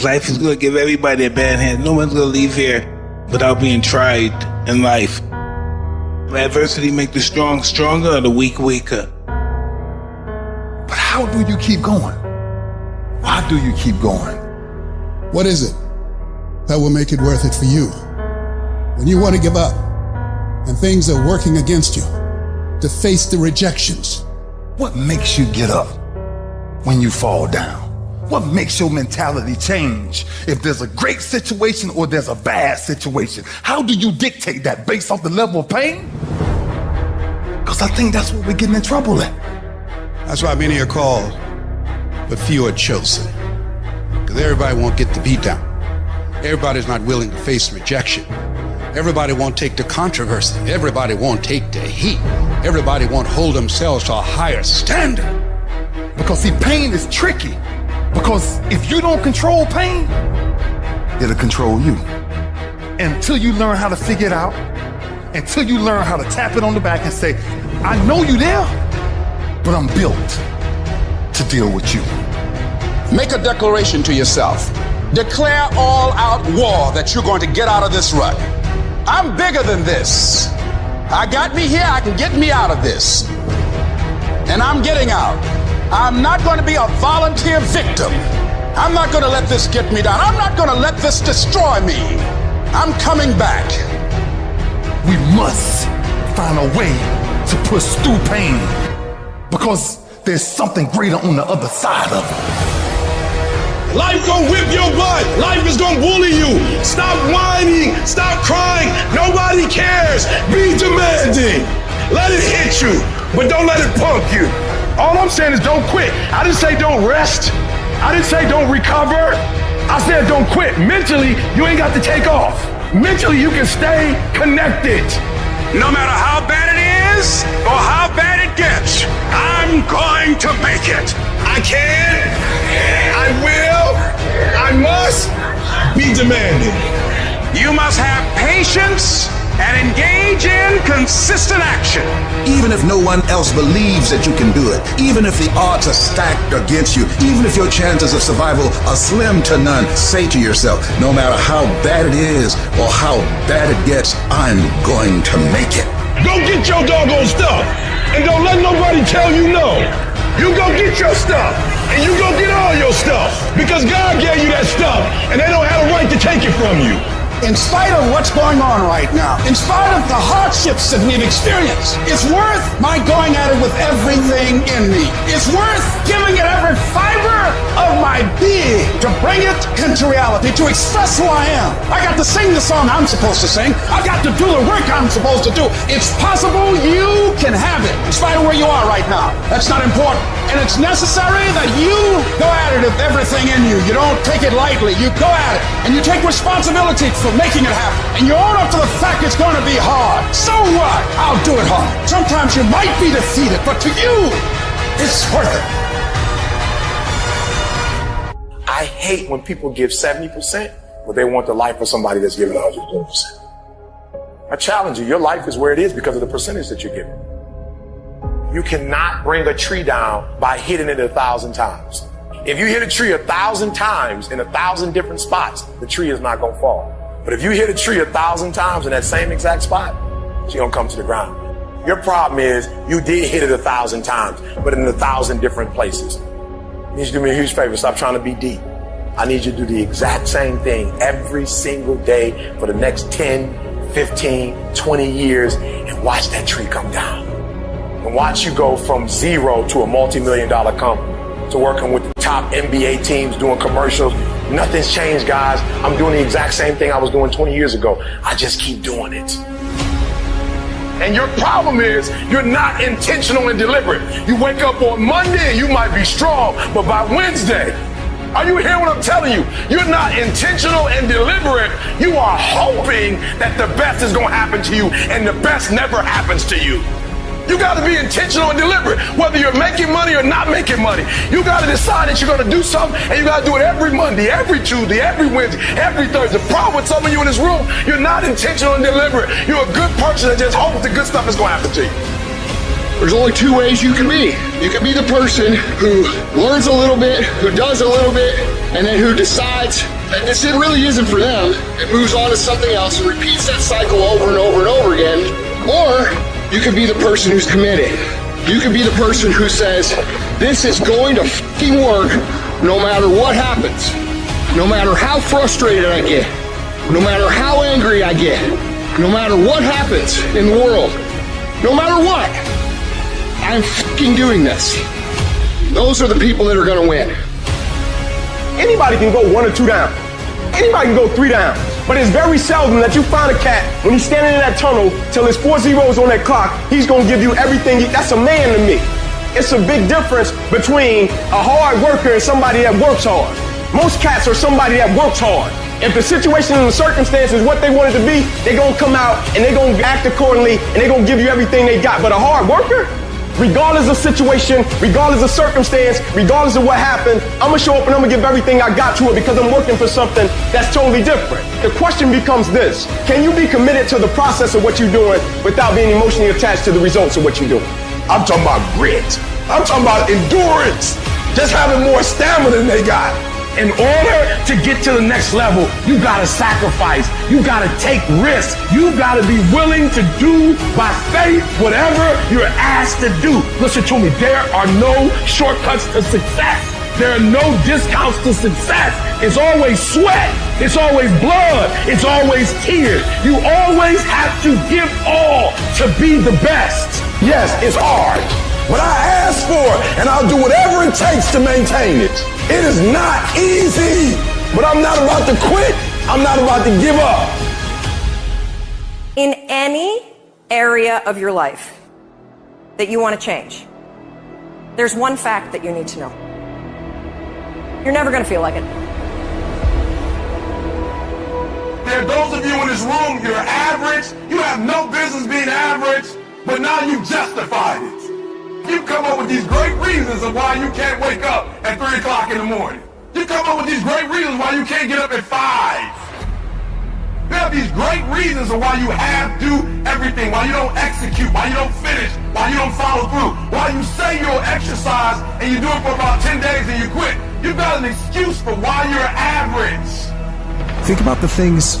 Life is going to give everybody a bad hand. No one's going to leave here without being tried in life. Adversity makes the strong stronger or the weak weaker. But how do you keep going? Why do you keep going? What is it that will make it worth it for you? When you want to give up and things are working against you, to face the rejections. What makes you get up when you fall down? What makes your mentality change if there's a great situation or there's a bad situation? How do you dictate that based off the level of pain? Because I think that's what we're getting in trouble at. That's why many are called, but few are chosen. Because everybody won't get the beat down. Everybody's not willing to face rejection. Everybody won't take the controversy. Everybody won't take the heat. Everybody won't hold themselves to a higher standard. Because see, pain is tricky. Because if you don't control pain, it'll control you. Until you learn how to figure it out, until you learn how to tap it on the back and say, I know you there, but I'm built to deal with you. Make a declaration to yourself. Declare all out war that you're going to get out of this rut. I'm bigger than this. I got me here, I can get me out of this. And I'm getting out. I'm not going to be a volunteer victim. I'm not going to let this get me down. I'm not going to let this destroy me. I'm coming back. We must find a way to push through pain because there's something greater on the other side of it. Life gonna whip your butt. Life is gonna bully you. Stop whining. Stop crying. Nobody cares. Be demanding. Let it hit you, but don't let it punk you. All I'm saying is don't quit. I didn't say don't rest. I didn't say don't recover. I said don't quit. Mentally, you ain't got to take off. Mentally, you can stay connected. No matter how bad it is or how bad it gets, I'm going to make it. I can, I will, I must be demanding. You must have patience and engage in consistent action. Even if no one else believes that you can do it, even if the odds are stacked against you, even if your chances of survival are slim to none, say to yourself, no matter how bad it is or how bad it gets, I'm going to make it. Go get your doggone stuff and don't let nobody tell you no. You go get your stuff and you go get all your stuff because God gave you that stuff and they don't have a right to take it from you. In spite of what's going on right now, in spite of the hardships that we've experienced, it's worth my going at it with everything in me. It's worth giving it every fiber of my being to bring it into reality, to express who I am. I got to sing the song I'm supposed to sing. I got to do the work I'm supposed to do. It's possible you can have it, in spite of where you are right now. That's not important. And it's necessary that you go at it with everything in you. You don't take it lightly. You go at it and you take responsibility for making it happen. And you own up to the fact it's going to be hard. So what? I'll do it hard. Sometimes you might be defeated, but to you, it's worth it. I hate when people give 70%, but they want the life of somebody that's giving 100%. I challenge you, your life is where it is because of the percentage that you're giving. You cannot bring a tree down by hitting it 1,000 times. If you hit a tree 1,000 times in 1,000 different spots, the tree is not gonna fall. But if you hit a tree 1,000 times in that same exact spot, it's gonna come to the ground. Your problem is you did hit it 1,000 times, but in 1,000 different places. I need you to do me a huge favor, stop trying to be deep. I need you to do the exact same thing every single day for the next 10, 15, 20 years and watch that tree come down. And watch you go from zero to a multi-million-dollar company, to working with the top NBA teams, doing commercials. Nothing's changed, guys. I'm doing the exact same thing I was doing 20 years ago. I just keep doing it. And your problem is you're not intentional and deliberate. You wake up on Monday and you might be strong, but by Wednesday, are you hearing what I'm telling you? You're not intentional and deliberate. You are hoping that the best is going to happen to you, and the best never happens to you. You got to be intentional and deliberate, whether you're making money or not making money. You got to decide that you're going to do something, and you got to do it every Monday, every Tuesday, every Wednesday, every Thursday. The problem with some of you in this room, you're not intentional and deliberate. You're a good person that just hopes the good stuff is going to happen to you. There's only two ways you can be. You can be the person who learns a little bit, who does a little bit, and then who decides that this really isn't for them and moves on to something else and repeats that cycle over and over and over again. Or you can be the person who's committed. You can be the person who says, this is going to fucking work no matter what happens. No matter how frustrated I get. No matter how angry I get. No matter what happens in the world. No matter what. I'm fucking doing this. Those are the people that are going to win. Anybody can go 1 or 2 down. Anybody can go 3 down. But it's very seldom that you find a cat when he's standing in that tunnel till his 4 zeros on that clock, he's going to give you everything. That's a man to me. It's a big difference between a hard worker and somebody that works hard. Most cats are somebody that works hard. If the situation and the circumstances what they want it to be, they're going to come out and they're going to act accordingly and they're going to give you everything they got. But a hard worker, regardless of situation, regardless of circumstance, regardless of what happened, I'm going to show up and I'm going to give everything I got to it because I'm working for something that's totally different. The question becomes this: can you be committed to the process of what you're doing without being emotionally attached to the results of what you're doing? I'm talking about grit. I'm talking about endurance. Just having more stamina than they got. In order to get to the next level, you gotta sacrifice. You gotta take risks. You gotta be willing to do by faith whatever you're asked to do. Listen to me, there are no shortcuts to success. There are no discounts to success. It's always sweat. It's always blood. It's always tears. You always have to give all to be the best. Yes, it's hard, but I ask for it, and I'll do whatever it takes to maintain it. It is not easy, but I'm not about to quit. I'm not about to give up. In any area of your life that you want to change, there's one fact that you need to know. You're never going to feel like it. There are those of you in this room, you're average. You have no business being average, but now you've justified it. You come up with these great reasons of why you can't wake up at 3 o'clock in the morning. You come up with these great reasons why you can't get up at 5. You have these great reasons of why you have to do everything, why you don't execute, why you don't finish, why you don't follow through, why you say you'll exercise and you do it for about 10 days and you quit. You've got an excuse for why you're average. Think about the things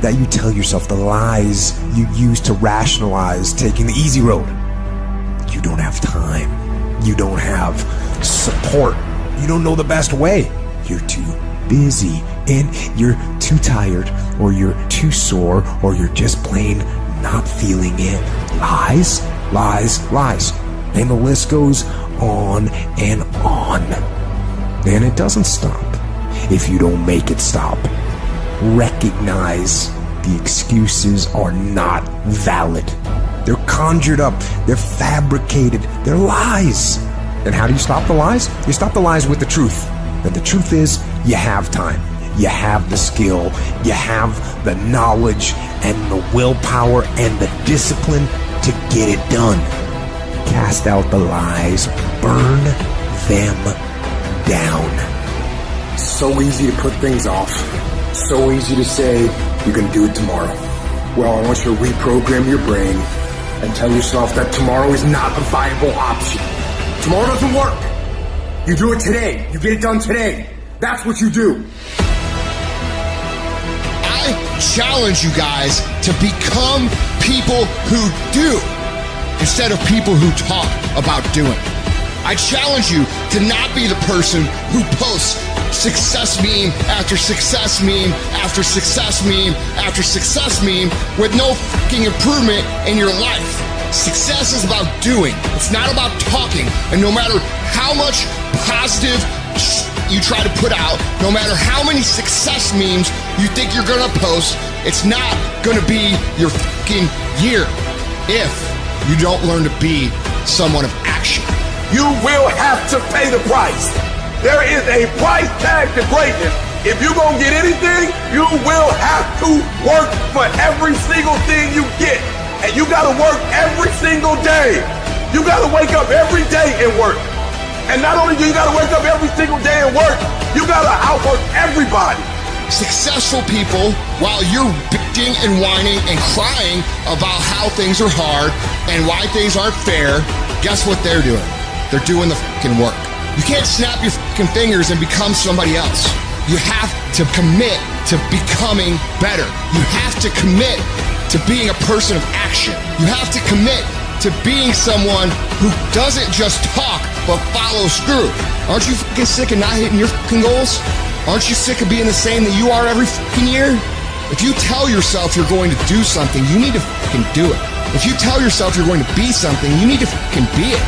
that you tell yourself, the lies you use to rationalize taking the easy road. You don't have time. You don't have support. You don't know the best way. You're too busy and you're too tired, or you're too sore, or you're just plain not feeling it. Lies, lies, lies. And the list goes on and on. And it doesn't stop if you don't make it stop. Recognize the excuses are not valid. They're conjured up. They're fabricated. They're lies. And how do you stop the lies? You stop the lies with the truth. And the truth is, you have time. You have the skill. You have the knowledge and the willpower and the discipline to get it done. Cast out the lies. Burn them down. So easy to put things off. So easy to say, you're going to do it tomorrow. Well, I want you to reprogram your brain and tell yourself that tomorrow is not a viable option. Tomorrow doesn't work. You do it today. You get it done today. That's what you do. I challenge you guys to become people who do instead of people who talk about doing. I challenge you to not be the person who posts success meme after success meme after success meme after success meme with no fucking improvement in your life. Success is about doing. It's not about talking. And no matter how much positive you try to put out, no matter how many success memes you think you're gonna post, it's not gonna be your fucking year if you don't learn to be someone of action. You will have to pay the price. There is a price tag to greatness. If you're going to get anything, you will have to work for every single thing you get. And you got to work every single day. You got to wake up every day and work. And not only do you got to wake up every single day and work, you got to outwork everybody. Successful people, while you're bitching and whining and crying about how things are hard and why things aren't fair, guess what they're doing? They're doing the fucking work. You can't snap your fucking fingers and become somebody else. You have to commit to becoming better. You have to commit to being a person of action. You have to commit to being someone who doesn't just talk, but follows through. Aren't you fucking sick of not hitting your fucking goals? Aren't you sick of being the same that you are every fucking year? If you tell yourself you're going to do something, you need to fucking do it. If you tell yourself you're going to be something, you need to fucking be it.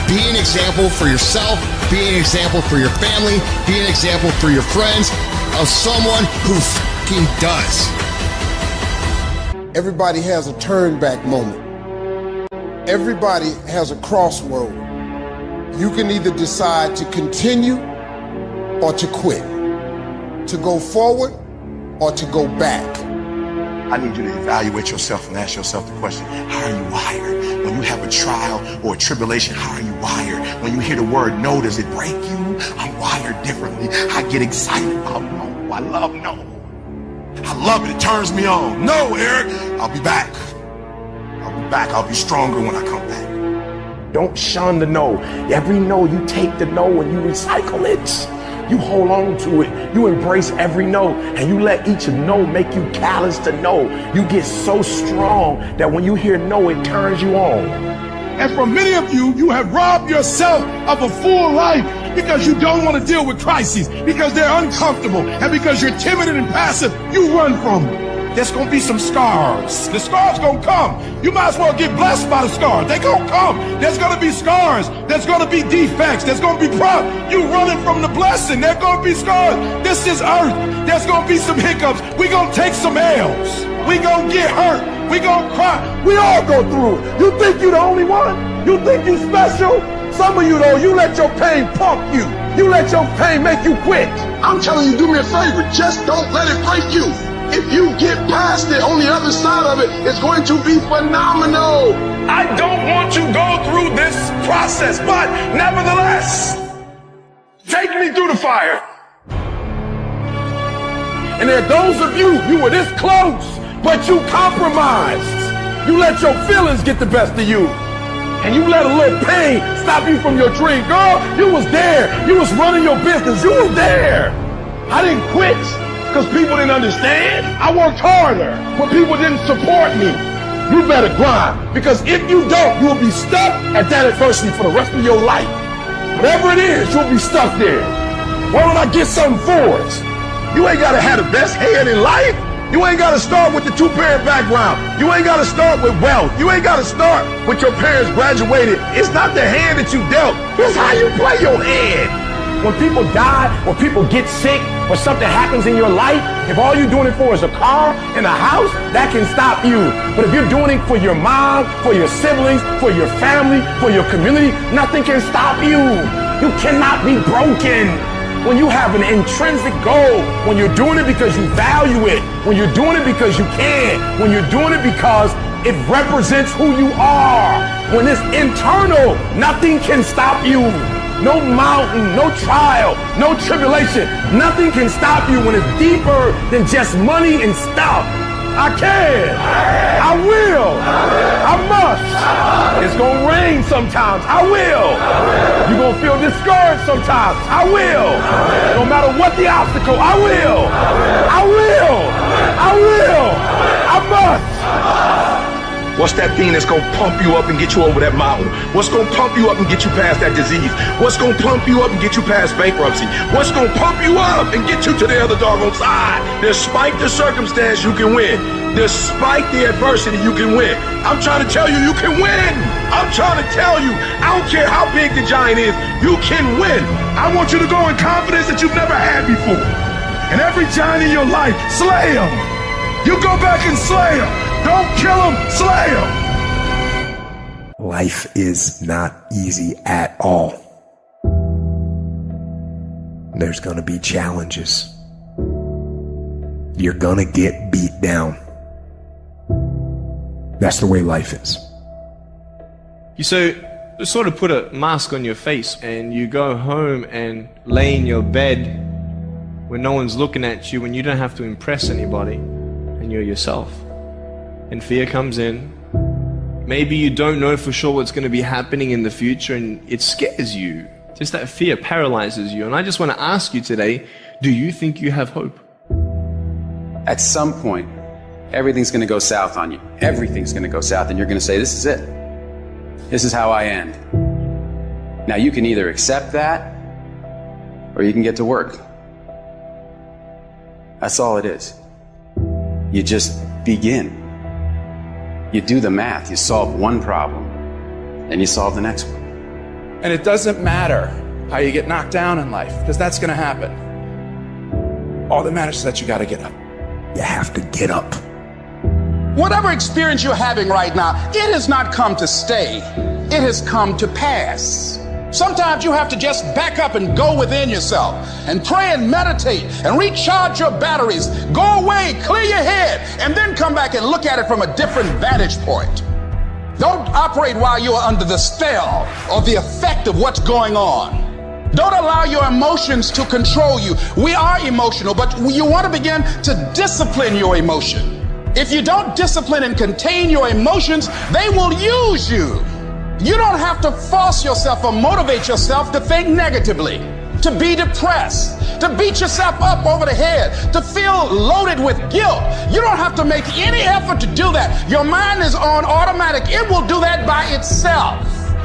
Be an example for yourself, be an example for your family, be an example for your friends of someone who fucking does. Everybody has a turn back moment. Everybody has a crossroad. You can either decide to continue or to quit, to go forward or to go back. I need you to evaluate yourself and ask yourself the question, how are you wired? When you have a trial or a tribulation, how are you wired? When you hear the word no, does it break you? I'm wired differently. I get excited about no. I love no. I love it. It turns me on. No, Eric, I'll be back. I'll be back. I'll be stronger when I come back. Don't shun the no. Every no, you take the no and you recycle it. You hold on to it. You embrace every no, and you let each no make you callous to no. You get so strong that when you hear no, it turns you on. And for many of you, you have robbed yourself of a full life because you don't want to deal with crises, because they're uncomfortable, and because you're timid and passive, you run from them. There's going to be some scars. The scars going to come. You might as well get blessed by the scars. They're going to come. There's going to be scars. There's going to be defects. There's going to be problems. You running from the blessing. There's going to be scars. This is earth. There's going to be some hiccups. We're going to take some L's. We're going to get hurt. We're going to cry. We all go through it. You think you're the only one? You think you special? Some of you, though, you let your pain pump you. You let your pain make you quit. I'm telling you, do me a favor. Just don't let it break you. If you get past it, on the other side of it, it's going to be phenomenal. I don't want to go through this process, but nevertheless, take me through the fire. And there are those of you, you were this close, but you compromised. You let your feelings get the best of you. And you let a little pain stop you from your dream. Girl, you was there. You was running your business. You was there. I didn't quit because people didn't understand. I worked harder when people didn't support me. You better grind, because if you don't, you'll be stuck at that adversity for the rest of your life. Whatever it is, you'll be stuck there. Why don't I get something for it? You ain't got to have the best head in life. You ain't got to start with the two-parent background. You ain't got to start with wealth. You ain't got to start with your parents graduated. It's not the hand that you dealt. It's how you play your hand. When people die, when people get sick, or something happens in your life, if all you're doing it for is a car and a house, that can stop you. But if you're doing it for your mom, for your siblings, for your family, for your community, nothing can stop you. You cannot be broken. When you have an intrinsic goal, when you're doing it because you value it, when you're doing it because you can, when you're doing it because it represents who you are, when it's internal, nothing can stop you. No mountain, no trial, no tribulation, nothing can stop you when it's deeper than just money and stuff. I can, I will, I must. It's gonna rain sometimes, I will. You're gonna feel discouraged sometimes, I will. No matter what the obstacle, I will, I will, I will, I must. What's that thing that's gonna pump you up and get you over that mountain? What's gonna pump you up and get you past that disease? What's gonna pump you up and get you past bankruptcy? What's gonna pump you up and get you to the other doggone side? Despite the circumstance, you can win. Despite the adversity, you can win. I'm trying to tell you, you can win. I'm trying to tell you, I don't care how big the giant is, you can win. I want you to go in confidence that you've never had before. And every giant in your life, slay him. You go back and slay him. Don't kill him, slay him. Life is not easy at all. There's gonna be challenges. You're gonna get beat down. That's the way life is. You sort of put a mask on your face and you go home and lay in your bed when no one's looking at you, when you don't have to impress anybody and you're yourself. And fear comes in, Maybe you don't know for sure what's going to be happening in the future and it scares you. Just that fear paralyzes you. And I just want to ask you today, do you think you have hope? At some point, everything's going to go south on you. Everything's going to go south and you're going to say, this is it. This is how I end. Now you can either accept that or you can get to work. That's all it is. You just begin. You do the math. You solve one problem and you solve the next one. And it doesn't matter how you get knocked down in life, because that's going to happen. All that matters is that you got to get up. You have to get up. Whatever experience you're having right now, it has not come to stay. It has come to pass. Sometimes you have to just back up and go within yourself and pray and meditate and recharge your batteries. Go away, clear your head, and then come back and look at it from a different vantage point. Don't operate while you are under the spell or the effect of what's going on. Don't allow your emotions to control you. We are emotional, but you want to begin to discipline your emotion. If you don't discipline and contain your emotions, they will use you. You don't have to force yourself or motivate yourself to think negatively, to be depressed, to beat yourself up over the head, to feel loaded with guilt. You don't have to make any effort to do that. Your mind is on automatic. It will do that by itself.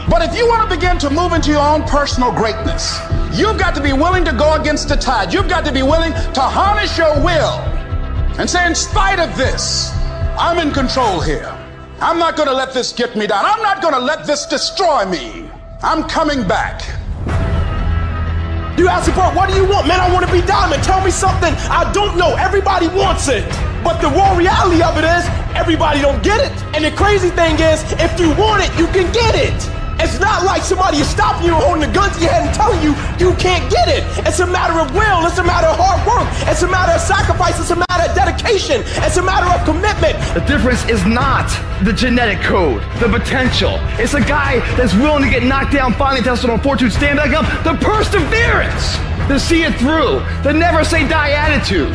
But if you want to begin to move into your own personal greatness, you've got to be willing to go against the tide. You've got to be willing to harness your will and say, in spite of this, I'm in control here. I'm not going to let this get me down. I'm not going to let this destroy me. I'm coming back. You ask me, bro, what do you want? Man, I want to be diamond. Tell me something I don't know. Everybody wants it. But the raw reality of it is, everybody don't get it. And the crazy thing is, if you want it, you can get it. It's not like somebody is stopping you, holding the gun to your head and telling you you can't get it. It's a matter of will. It's a matter of hard work. It's a matter of sacrifice. It's a matter of dedication. It's a matter of commitment. The difference is not the genetic code, the potential. It's a guy that's willing to get knocked down, finally tested on fortitude, stand back up, the perseverance to see it through, the never say die attitude.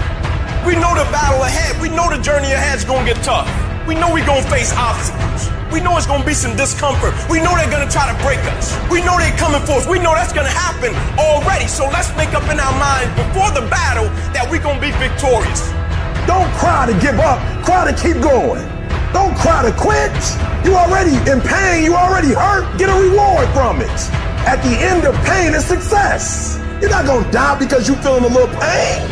We know the battle ahead. We know the journey ahead is going to get tough. We know we're going to face obstacles. We know it's going to be some discomfort. We know they're going to try to break us. We know they're coming for us. We know that's going to happen already. So let's make up in our minds before the battle that we're going to be victorious. Don't cry to give up. Cry to keep going. Don't cry to quit. You already in pain. You already hurt. Get a reward from it. At the end of pain is success. You're not going to die because you're feeling a little pain.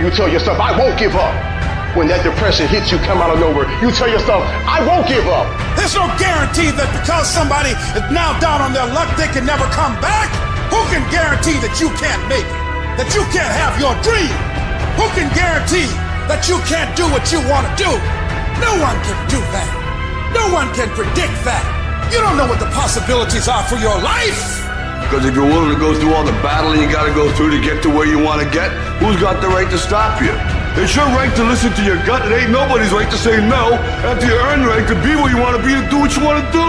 You tell yourself, I won't give up. When that depression hits you, come out of nowhere, you tell yourself, I won't give up. There's no guarantee that because somebody is now down on their luck, they can never come back. Who can guarantee that you can't make it? That you can't have your dream? Who can guarantee that you can't do what you want to do? No one can do that. No one can predict that. You don't know what the possibilities are for your life. Because if you're willing to go through all the battle you got to go through to get to where you want to get, who's got the right to stop you? It's your right to listen to your gut. It ain't nobody's right to say no after you earn the right to be where you want to be, to do what you want to do.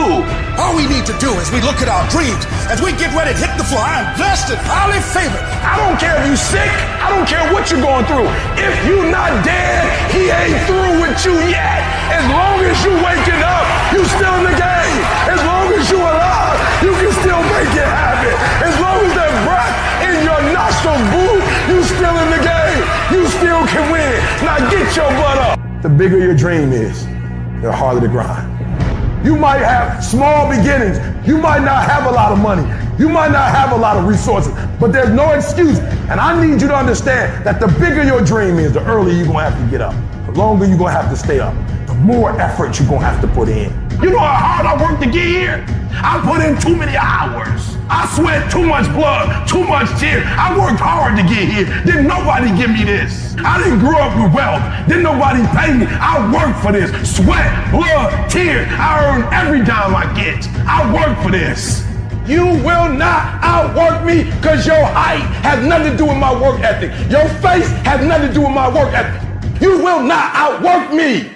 All we need to do is we look at our dreams as we get ready to hit the floor. I am blessed and highly favored. I don't care if you're sick. I don't care what you're going through. If you're not dead, he ain't through with you yet. As long as you waking up, you still in the game. As long as you alive, you can still make it happen. As long as that breath in your nostrils, boo, you still in the game. You still can win. Now get your butt up. The bigger your dream is, the harder the grind. You might have small beginnings. You might not have a lot of money. You might not have a lot of resources, but there's no excuse. And I need you to understand that the bigger your dream is, the earlier you're going to have to get up. The longer you're going to have to stay up. The more effort you're going to have to put in. You know how hard I worked to get here? I put in too many hours. I sweat too much blood, too much tears. I worked hard to get here. Didn't nobody give me this. I didn't grow up with wealth. Didn't nobody pay me. I worked for this. Sweat, blood, tears. I earn every dime I get. I work for this. You will not outwork me because your height has nothing to do with my work ethic. Your face has nothing to do with my work ethic. You will not outwork me.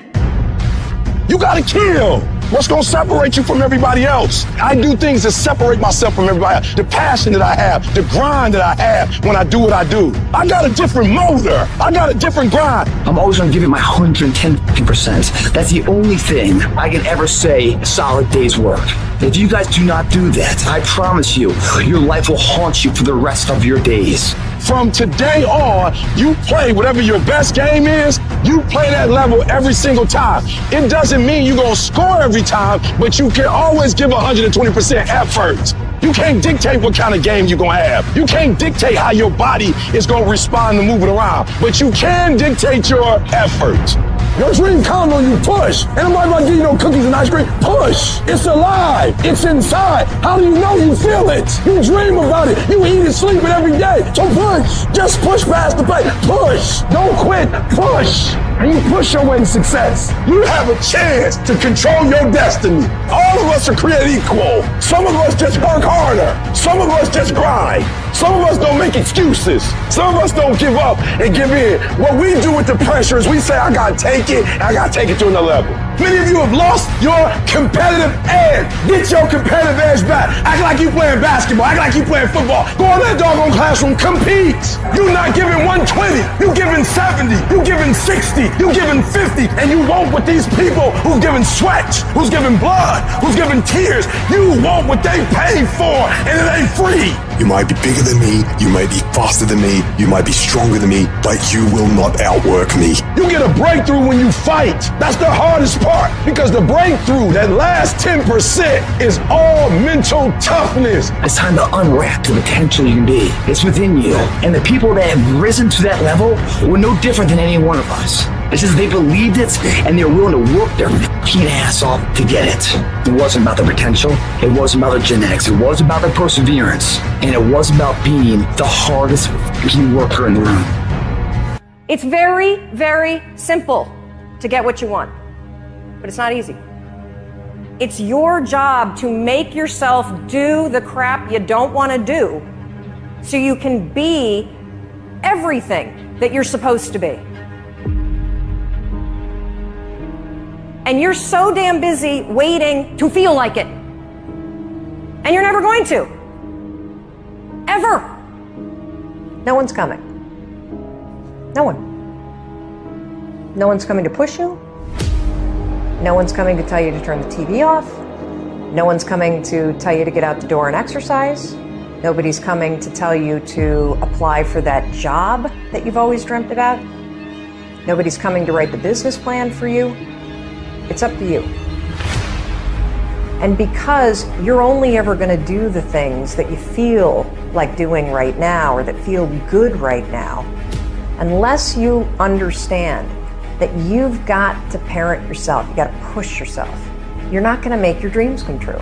You gotta kill. What's going to separate you from everybody else? I do things that separate myself from everybody else. The passion that I have, the grind that I have when I do what I do. I got a different motor. I got a different grind. I'm always going to give it my 110%. That's the only thing I can ever say a solid day's work. If you guys do not do that, I promise you, your life will haunt you for the rest of your days. From today on, you play whatever your best game is, you play that level every single time. It doesn't mean you're going to score every time, but you can always give 120% effort. You can't dictate what kind of game you're going to have. You can't dictate how your body is going to respond to moving around, but you can dictate your effort. Your dream comes when you push. Ain't nobody about to give you no cookies and ice cream. Push. It's alive. It's inside. How do you know you feel it? You dream about it. You eat and sleep it every day. So push. Just push past the plate. Push. Don't quit. Push. And you push your way to success. You have a chance to control your destiny. All of us are created equal. Some of us just work harder. Some of us just grind. Some of us don't make excuses. Some of us don't give up and give in. What we do with the pressure is we say, I gotta take it, and I gotta take it to another level. Many of you have lost your competitive edge. Get your competitive edge back. Act like you playing basketball. Act like you playing football. Go in that doggone classroom. Compete. You're not giving 120. You're giving 70. You're giving 60. You're giving 50. And you won't with these people who's giving sweat, who's giving blood, who's giving tears. You want what they paid for, and it ain't free. You might be bigger than me, you might be faster than me, you might be stronger than me, but you will not outwork me. You get a breakthrough when you fight. That's the hardest part, because the breakthrough, that last 10%, is all mental toughness. It's time to unwrap the potential you can be. It's within you. And the people that have risen to that level were no different than any one of us. It's just they believed it, and they're willing to work their fucking ass off to get it. It wasn't about the potential. It wasn't about the genetics. It was about the perseverance. And it was about being the hardest fucking worker in the room. It's very, very simple to get what you want, but it's not easy. It's your job to make yourself do the crap you don't want to do so you can be everything that you're supposed to be. And you're so damn busy waiting to feel like it. And you're never going to. Ever. No one's coming. No one. No one's coming to push you. No one's coming to tell you to turn the TV off. No one's coming to tell you to get out the door and exercise. Nobody's coming to tell you to apply for that job that you've always dreamt about. Nobody's coming to write the business plan for you. It's up to you. And because you're only ever going to do the things that you feel like doing right now or that feel good right now, unless you understand that you've got to parent yourself, you got to push yourself, you're not going to make your dreams come true.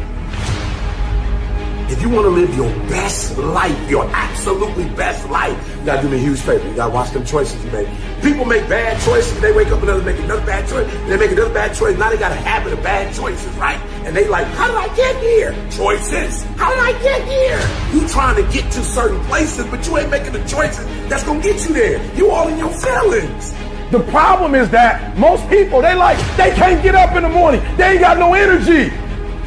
If you want to live your best life, your absolutely best life, you got to do me a huge favor. You got to watch them choices you make. People make bad choices. They wake up and make another bad choice. And they make another bad choice. Now they got a habit of bad choices, right? And they like, how did I get here? Choices. How did I get here? You trying to get to certain places, but you ain't making the choices that's going to get you there. You all in your feelings. The problem is that most people, they can't get up in the morning. They ain't got no energy.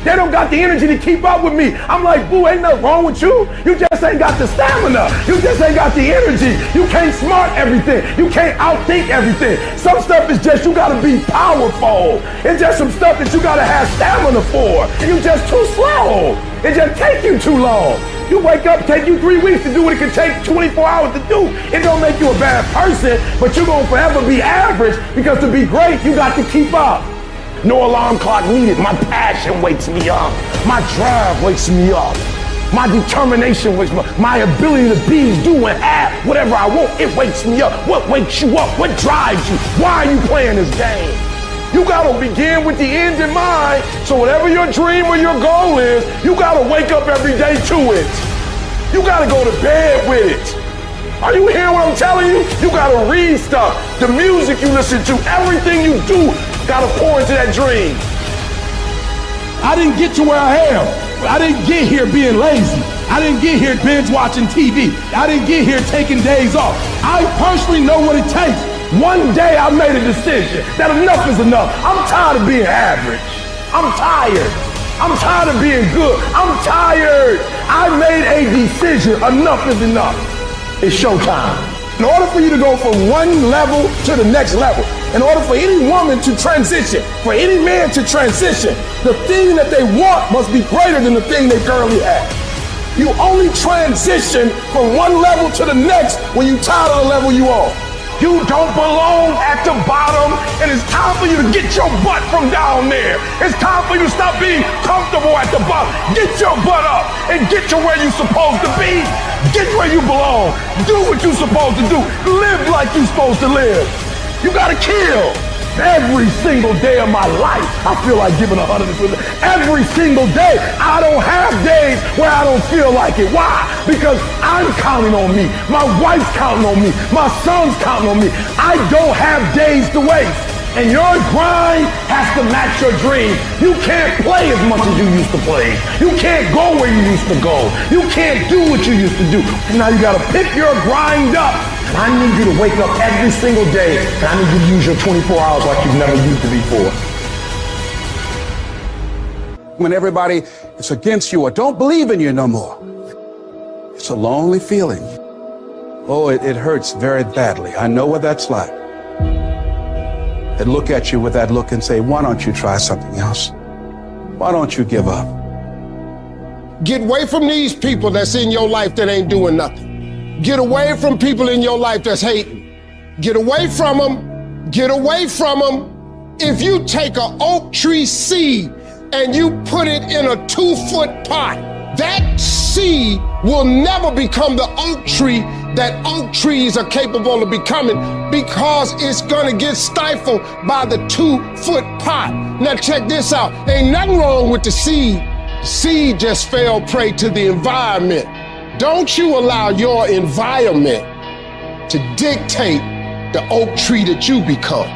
They don't got the energy to keep up with me. I'm like, boo, ain't nothing wrong with you. You just ain't got the stamina. You just ain't got the energy. You can't smart everything. You can't outthink everything. Some stuff is just you gotta be powerful. It's just some stuff that you gotta have stamina for. You just too slow. It just take you too long. You wake up, take you 3 weeks to do what it can take 24 hours to do. It don't make you a bad person, but you're gonna forever be average, because to be great, you got to keep up. No alarm clock needed. My passion wakes me up. My drive wakes me up. My determination wakes me up. My ability to be, do, and have whatever I want, it wakes me up. What wakes you up? What drives you? Why are you playing this game? You gotta begin with the end in mind. So whatever your dream or your goal is, you gotta wake up every day to it. You gotta go to bed with it. Are you hearing what I'm telling you? You gotta read stuff. The music you listen to, everything you do, gotta pour into that dream. I didn't get to where I am. I didn't get here being lazy. I didn't get here binge watching TV. I didn't get here taking days off. I personally know what it takes. One day I made a decision that enough is enough. I'm tired of being average. I'm tired. I'm tired of being good. I'm tired. I made a decision. Enough is enough. It's showtime. In order for you to go from one level to the next level, in order for any woman to transition, for any man to transition, the thing that they want must be greater than the thing they currently have. You only transition from one level to the next when you're tired of the level you on. You don't belong at the bottom, and it's time for you to get your butt from down there. It's time for you to stop being comfortable at the bottom. Get your butt up and get to where you're supposed to be. Get where you belong. Do what you're supposed to do. Live like you're supposed to live. You gotta kill. Every single day of my life, I feel like giving 100%. Every single day, I don't have days where I don't feel like it. Why? Because I'm counting on me. My wife's counting on me. My son's counting on me. I don't have days to waste. And your grind has to match your dream. You can't play as much as you used to play. You can't go where you used to go. You can't do what you used to do. And now you gotta pick your grind up. And I need you to wake up every single day, and I need you to use your 24 hours like you've never used it before. When everybody is against you or don't believe in you no more, it's a lonely feeling. Oh, it hurts very badly. I know what that's like. They look at you with that look and say, why don't you try something else? Why don't you give up? Get away from these people that's in your life that ain't doing nothing. Get away from people in your life that's hating. Get away from them. Get away from them. If you take an oak tree seed and you put it in a 2-foot pot, that seed will never become the oak tree that oak trees are capable of becoming because it's gonna get stifled by the 2-foot pot. Now check this out. Ain't nothing wrong with the seed. The seed just fell prey to the environment. Don't you allow your environment to dictate the oak tree that you become.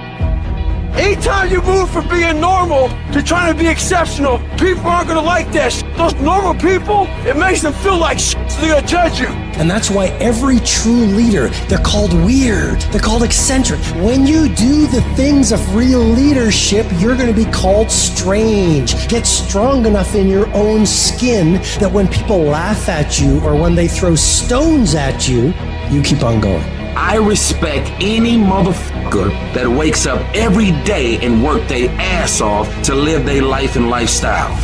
Anytime you move from being normal to trying to be exceptional, people aren't gonna like that shit. Those normal people, it makes them feel like shit, so they're gonna judge you. And that's why every true leader, they're called weird, they're called eccentric. When you do the things of real leadership, you're gonna be called strange. Get strong enough in your own skin that when people laugh at you or when they throw stones at you, you keep on going. I respect any motherfucker that wakes up every day and work their ass off to live their life and lifestyle.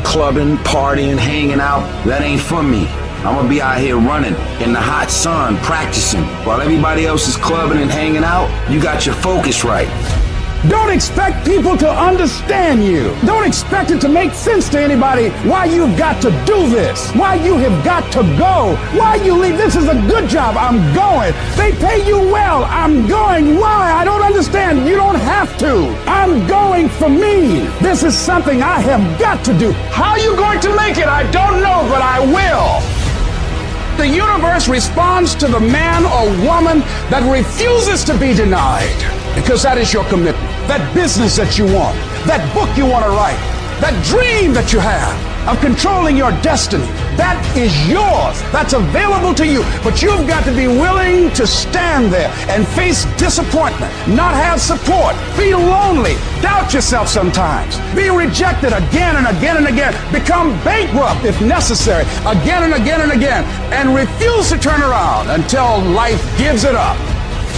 Clubbing, partying, hanging out, that ain't for me. I'm gonna be out here running in the hot sun, practicing. While everybody else is clubbing and hanging out, you got your focus right. Don't expect people to understand you. Don't expect it to make sense to anybody why you've got to do this, why you have got to go, why you leave. This is a good job. I'm going. They pay you well. I'm going. Why? I don't understand. You don't have to. I'm going for me. This is something I have got to do. How are you going to make it? I don't know, but I will. The universe responds to the man or woman that refuses to be denied, because that is your commitment. That business that you want, that book you want to write, that dream that you have of controlling your destiny, that is yours. That's available to you. But you've got to be willing to stand there and face disappointment, not have support, be lonely, doubt yourself sometimes, be rejected again and again and again, become bankrupt if necessary, again and again and again, and refuse to turn around until life gives it up.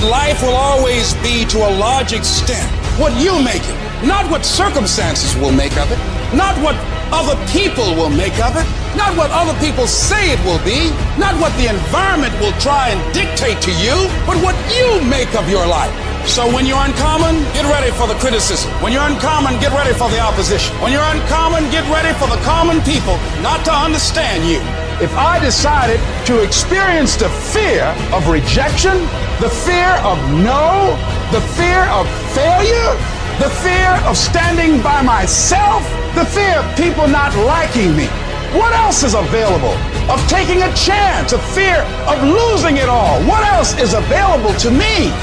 Life will always be, to a large extent, what you make it, not what circumstances will make of it, not what other people will make of it, not what other people say it will be, not what the environment will try and dictate to you, but what you make of your life. So when you're uncommon, get ready for the criticism. When you're uncommon, get ready for the opposition. When you're uncommon, get ready for the common people not to understand you. If I decided to experience the fear of rejection, the fear of no, the fear of failure, the fear of standing by myself, the fear of people not liking me, what else is available? Of taking a chance, a fear of losing it all. What else is available to me?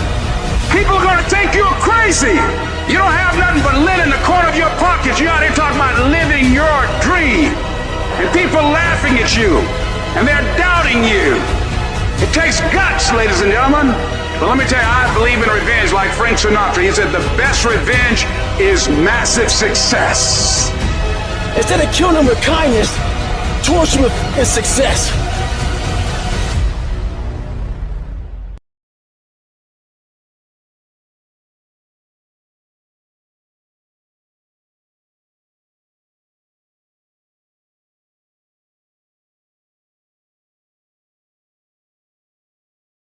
People are gonna think you're crazy. You don't have nothing but lint in the corner of your pocket. You're out here talking about living your dream. And people laughing at you, and they're doubting you. It takes guts, ladies and gentlemen. But let me tell you, I believe in revenge like Frank Sinatra. He said the best revenge is massive success. Instead of killing them with kindness, torture them with success.